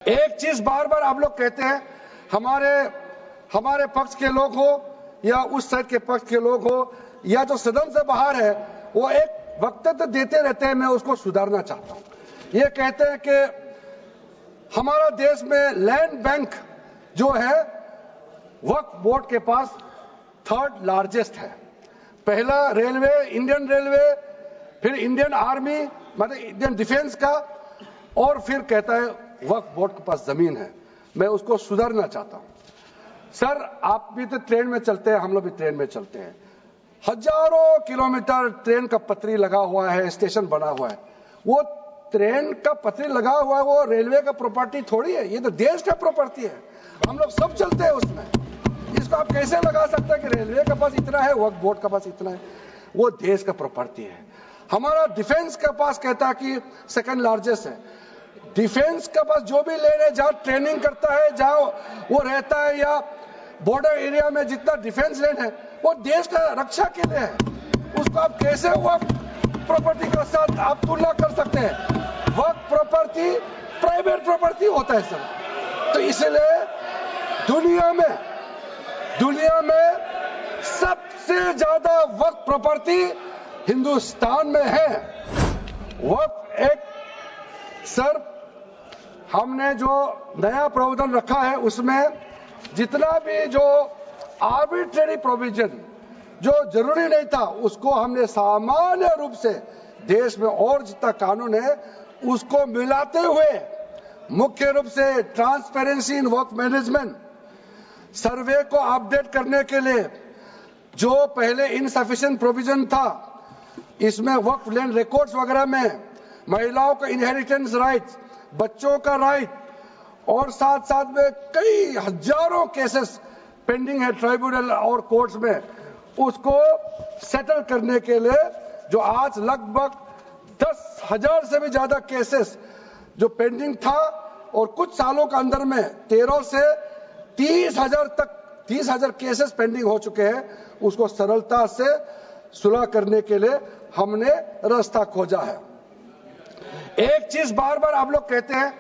एक चीज बार बार आप लोग कहते हैं, हमारे पक्ष के लोग हो या उस साइड के पक्ष के लोग हो या जो सदन से बाहर है, वो एक वक्तव्य देते रहते हैं। मैं उसको सुधारना चाहता हूं। ये कहते हैं कि हमारा देश में लैंड बैंक जो है वक्फ बोर्ड के पास थर्ड लार्जेस्ट है। पहला रेलवे, इंडियन रेलवे, फिर इंडियन आर्मी मतलब इंडियन डिफेंस का, और फिर कहता है वक्फ बोर्ड के पास जमीन है। मैं उसको सुधारना चाहता हूं। सर, आप भी तो ट्रेन में चलते हैं, हम लोग भी ट्रेन में चलते हैं। हजारों किलोमीटर ट्रेन का पटरी लगा हुआ है, स्टेशन बना हुआ है। वो ट्रेन का पटरी लगा हुआ है, वो रेलवे का प्रॉपर्टी थोड़ी है, ये तो देश का प्रॉपर्टी है। हम लोग सब चलते हैं उसमें। इसको आप कैसे लगा सकते हैं कि रेलवे के पास इतना है, वक्फ बोर्ड के पास इतना है? वो देश का प्रॉपर्टी है। हमारा डिफेंस के पास कहता है कि सेकंड लार्जेस्ट है। डिफेंस के पास जो भी ले रहे, जहां ट्रेनिंग करता है, जहां वो रहता है, या बॉर्डर एरिया में जितना डिफेंस लैंड है, वो देश का रक्षा के लिए है। उसको आप कैसे वक्फ प्रॉपर्टी के साथ आप तुलना कर सकते हैं? वक्फ प्रॉपर्टी प्राइवेट प्रॉपर्टी होता है सर। तो इसलिए दुनिया में सबसे ज्यादा वक्फ प्रॉपर्टी हिंदुस्तान में है। वक्फ एक, सर, हमने जो नया प्रावधान रखा है उसमें जितना भी जो आर्बिट्रेरी प्रोविजन जो जरूरी नहीं था, उसको हमने सामान्य रूप से देश में और जितना कानून है उसको मिलाते हुए, मुख्य रूप से ट्रांसपेरेंसी इन वक्फ मैनेजमेंट, सर्वे को अपडेट करने के लिए जो पहले इनसफिशिएंट प्रोविजन था, इसमें वक्फ लैंड रिकॉर्ड्स वगैरह में महिलाओं का इनहेरिटेंस राइट, बच्चों का राइट, और साथ साथ में कई हजारों केसेस पेंडिंग है ट्राइब्यूनल और कोर्ट्स में, उसको सेटल करने के लिए जो आज लगभग 10,000 से भी ज्यादा केसेस जो पेंडिंग था, और कुछ सालों के अंदर में 13 से 30,000 केसेस पेंडिंग हो चुके हैं, उसको सरलता से सुलह करने के लिए हमने रास्ता खोजा है। एक चीज बार बार आप लोग कहते हैं,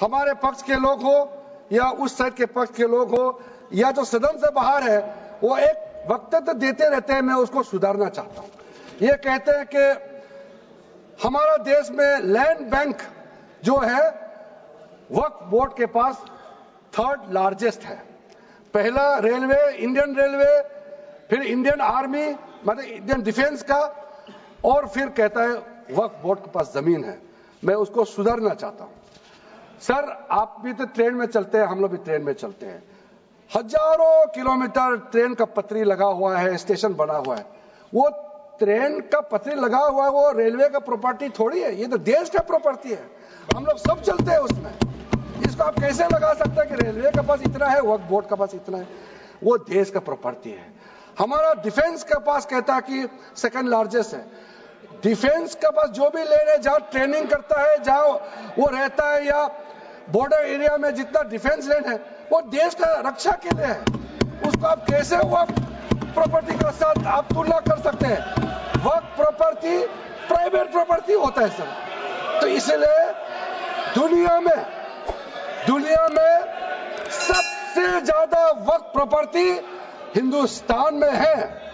हमारे पक्ष के लोग हो या उस साइड के पक्ष के लोग हो या जो सदन से बाहर है, वो एक वक्तव्य देते रहते हैं। मैं उसको सुधारना चाहता हूं। ये कहते हैं कि हमारा देश में लैंड बैंक जो है वक्फ बोर्ड के पास थर्ड लार्जेस्ट है। पहला रेलवे, इंडियन रेलवे, फिर इंडियन आर्मी मतलब इंडियन डिफेंस का, और फिर कहता है वक्फ बोर्ड के पास जमीन है। मैं उसको सुधारना चाहता हूं। सर, आप भी तो ट्रेन में चलते हैं, हम लोग भी ट्रेन में चलते हैं। हजारों किलोमीटर ट्रेन का पटरी लगा हुआ है, स्टेशन बना हुआ है। वो ट्रेन का पटरी लगा हुआ है, वो रेलवे का प्रॉपर्टी थोड़ी है, ये तो देश का प्रॉपर्टी है। हम लोग सब चलते हैं उसमें। इसको आप कैसे लगा सकते हैं कि रेलवे के पास इतना है, वक्फ बोर्ड के पास इतना है? वो देश का प्रॉपर्टी है। हमारा डिफेंस के पास कहता है कि सेकंड लार्जेस्ट है। डिफेंस के पास जो भी ले रहे, जहां ट्रेनिंग करता है, जहां वो रहता है, या बॉर्डर एरिया में जितना डिफेंस लैंड है, वो देश का रक्षा के लिए है। उसको आप कैसे वक्फ प्रॉपर्टी के साथ आप तुलना कर सकते हैं? वक्फ प्रॉपर्टी प्राइवेट प्रॉपर्टी होता है सर। तो इसलिए दुनिया में सबसे ज्यादा वक्फ प्रॉपर्टी हिंदुस्तान में है।